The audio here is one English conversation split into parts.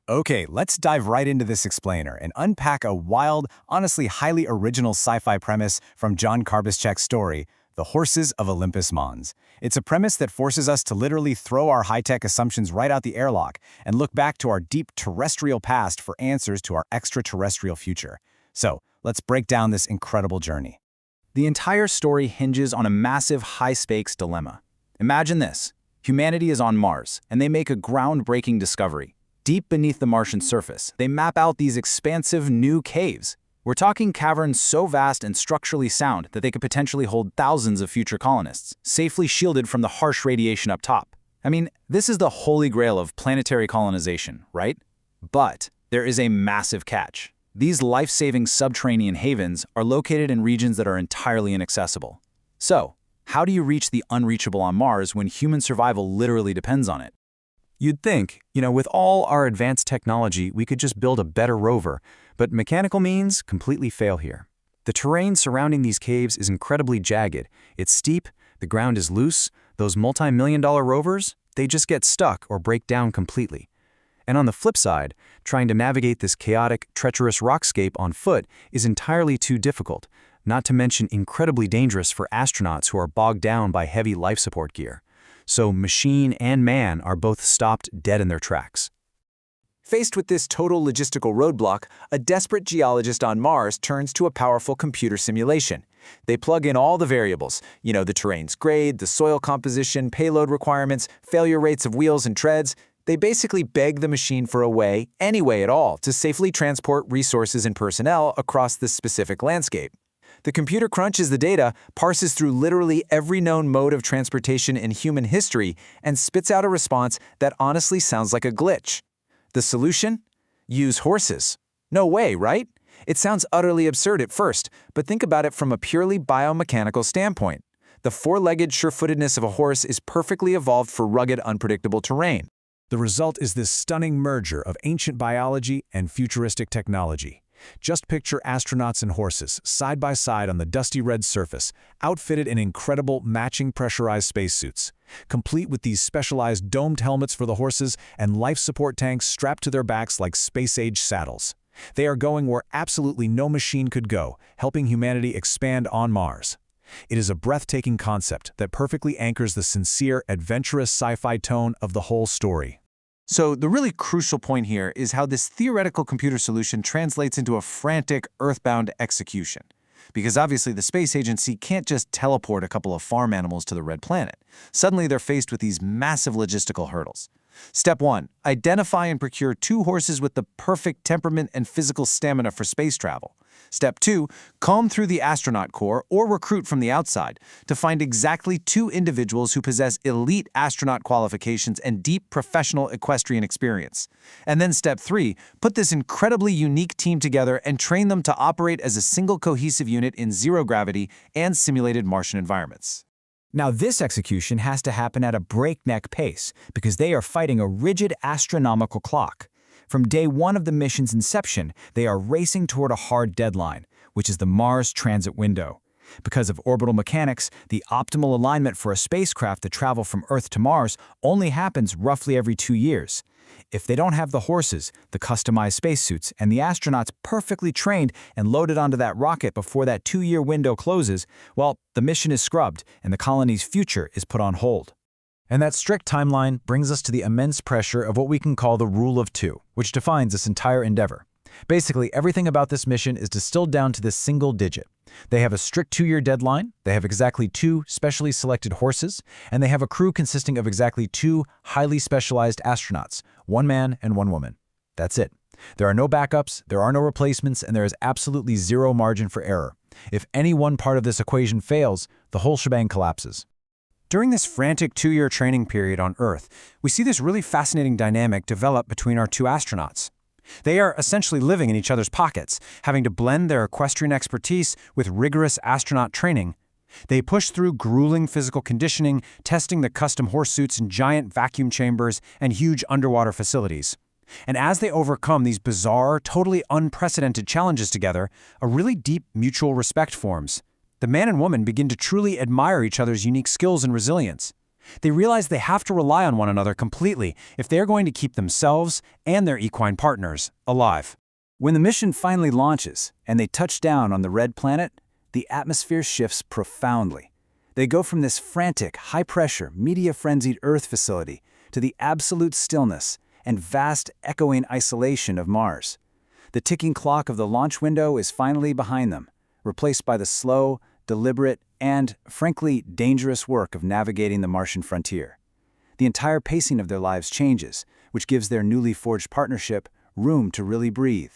Okay, let's dive right into this explainer and unpack a wild, honestly highly original sci-fi premise from John Carbischek's story, The Horses of Olympus Mons. It's a premise that forces us to literally throw our high-tech assumptions right out the airlock and look back to our deep terrestrial past for answers to our extraterrestrial future. So, let's break down this incredible journey. The entire story hinges on a massive high-stakes dilemma. Imagine this. Humanity is on Mars, and they make a groundbreaking discovery. Deep beneath the Martian surface, they map out these expansive new caves. We're talking caverns so vast and structurally sound that they could potentially hold thousands of future colonists, safely shielded from the harsh radiation up top. I mean, this is the holy grail of planetary colonization, right? But there is a massive catch. These life-saving subterranean havens are located in regions that are entirely inaccessible. So, how do you reach the unreachable on Mars when human survival literally depends on it? You'd think, with all our advanced technology, we could just build a better rover, but mechanical means completely fail here. The terrain surrounding these caves is incredibly jagged. It's steep, the ground is loose, those multi-million-dollar rovers, they just get stuck or break down completely. And on the flip side, trying to navigate this chaotic, treacherous rockscape on foot is entirely too difficult, not to mention incredibly dangerous for astronauts who are bogged down by heavy life support gear. So machine and man are both stopped dead in their tracks. Faced with this total logistical roadblock, a desperate geologist on Mars turns to a powerful computer simulation. They plug in all the variables, the terrain's grade, the soil composition, payload requirements, failure rates of wheels and treads. They basically beg the machine for a way, any way at all, to safely transport resources and personnel across this specific landscape. The computer crunches the data, parses through literally every known mode of transportation in human history, and spits out a response that honestly sounds like a glitch. The solution? Use horses. No way, right? It sounds utterly absurd at first, but think about it from a purely biomechanical standpoint. The four-legged sure-footedness of a horse is perfectly evolved for rugged, unpredictable terrain. The result is this stunning merger of ancient biology and futuristic technology. Just picture astronauts and horses, side by side on the dusty red surface, outfitted in incredible matching pressurized spacesuits, complete with these specialized domed helmets for the horses and life support tanks strapped to their backs like space-age saddles. They are going where absolutely no machine could go, helping humanity expand on Mars. It is a breathtaking concept that perfectly anchors the sincere, adventurous sci-fi tone of the whole story. So the really crucial point here is how this theoretical computer solution translates into a frantic, earthbound execution. Because obviously the space agency can't just teleport a couple of farm animals to the red planet. Suddenly they're faced with these massive logistical hurdles. Step 1. Identify and procure 2 horses with the perfect temperament and physical stamina for space travel. Step 2. Comb through the astronaut corps or recruit from the outside to find exactly 2 individuals who possess elite astronaut qualifications and deep professional equestrian experience. And then Step 3. Put this incredibly unique team together and train them to operate as a single cohesive unit in zero gravity and simulated Martian environments. Now this execution has to happen at a breakneck pace because they are fighting a rigid astronomical clock. From day 1 of the mission's inception, they are racing toward a hard deadline, which is the Mars transit window. Because of orbital mechanics, the optimal alignment for a spacecraft to travel from Earth to Mars only happens roughly every 2 years. If they don't have the horses, the customized spacesuits, and the astronauts perfectly trained and loaded onto that rocket before that 2-year window closes, well, the mission is scrubbed and the colony's future is put on hold. And that strict timeline brings us to the immense pressure of what we can call the Rule of 2, which defines this entire endeavor. Basically, everything about this mission is distilled down to this single digit. They have a strict 2-year deadline, they have exactly 2 specially selected horses, and they have a crew consisting of exactly 2 highly specialized astronauts, 1 man and 1 woman. That's it. There are no backups, there are no replacements, and there is absolutely zero margin for error. If any one part of this equation fails, the whole shebang collapses. During this frantic 2-year training period on Earth, we see this really fascinating dynamic develop between our 2 astronauts. They are essentially living in each other's pockets, having to blend their equestrian expertise with rigorous astronaut training. They push through grueling physical conditioning, testing the custom horse suits in giant vacuum chambers and huge underwater facilities. And as they overcome these bizarre, totally unprecedented challenges together, a really deep mutual respect forms. The man and woman begin to truly admire each other's unique skills and resilience. They realize they have to rely on one another completely if they're going to keep themselves and their equine partners alive. When the mission finally launches and they touch down on the red planet, the atmosphere shifts profoundly. They go from this frantic, high-pressure, media-frenzied Earth facility to the absolute stillness and vast, echoing isolation of Mars. The ticking clock of the launch window is finally behind them, replaced by the slow, deliberate, and, frankly, dangerous work of navigating the Martian frontier. The entire pacing of their lives changes, which gives their newly forged partnership room to really breathe.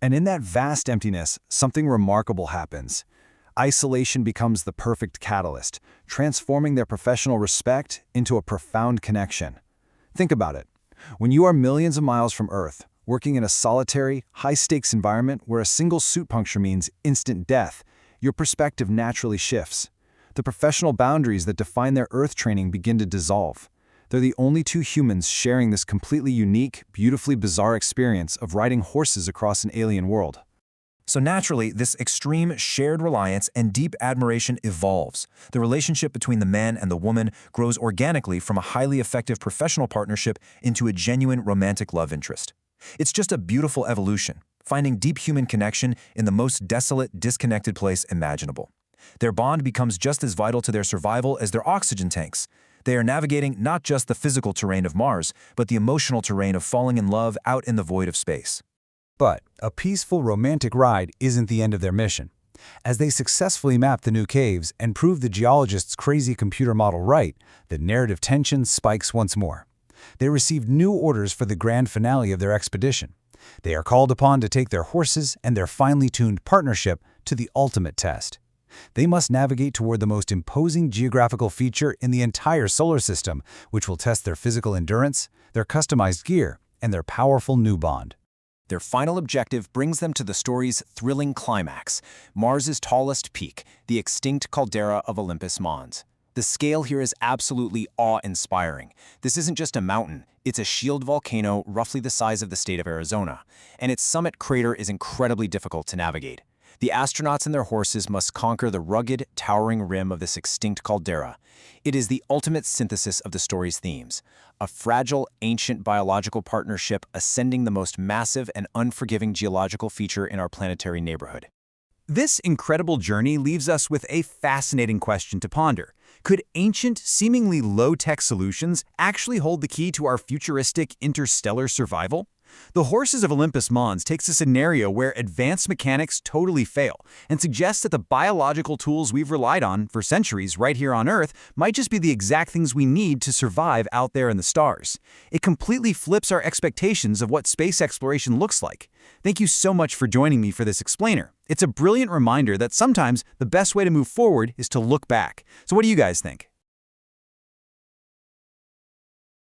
And in that vast emptiness, something remarkable happens. Isolation becomes the perfect catalyst, transforming their professional respect into a profound connection. Think about it. When you are millions of miles from Earth, working in a solitary, high-stakes environment where a single suit puncture means instant death, your perspective naturally shifts. The professional boundaries that define their Earth training begin to dissolve. They're the only two humans sharing this completely unique, beautifully bizarre experience of riding horses across an alien world. So naturally, this extreme shared reliance and deep admiration evolves. The relationship between the man and the woman grows organically from a highly effective professional partnership into a genuine romantic love interest. It's just a beautiful evolution, finding deep human connection in the most desolate, disconnected place imaginable. Their bond becomes just as vital to their survival as their oxygen tanks. They are navigating not just the physical terrain of Mars, but the emotional terrain of falling in love out in the void of space. But a peaceful, romantic ride isn't the end of their mission. As they successfully map the new caves and prove the geologist's crazy computer model right, the narrative tension spikes once more. They receive new orders for the grand finale of their expedition. They are called upon to take their horses and their finely tuned partnership to the ultimate test. They must navigate toward the most imposing geographical feature in the entire solar system, which will test their physical endurance, their customized gear, and their powerful new bond. Their final objective brings them to the story's thrilling climax, Mars's tallest peak, the extinct caldera of Olympus Mons. The scale here is absolutely awe-inspiring. This isn't just a mountain, it's a shield volcano roughly the size of the state of Arizona, and its summit crater is incredibly difficult to navigate. The astronauts and their horses must conquer the rugged, towering rim of this extinct caldera. It is the ultimate synthesis of the story's themes, a fragile, ancient biological partnership ascending the most massive and unforgiving geological feature in our planetary neighborhood. This incredible journey leaves us with a fascinating question to ponder. Could ancient, seemingly low-tech solutions actually hold the key to our futuristic interstellar survival? The Horses of Olympus Mons takes a scenario where advanced mechanics totally fail and suggests that the biological tools we've relied on for centuries right here on Earth might just be the exact things we need to survive out there in the stars. It completely flips our expectations of what space exploration looks like. Thank you so much for joining me for this explainer. It's a brilliant reminder that sometimes the best way to move forward is to look back. So what do you guys think?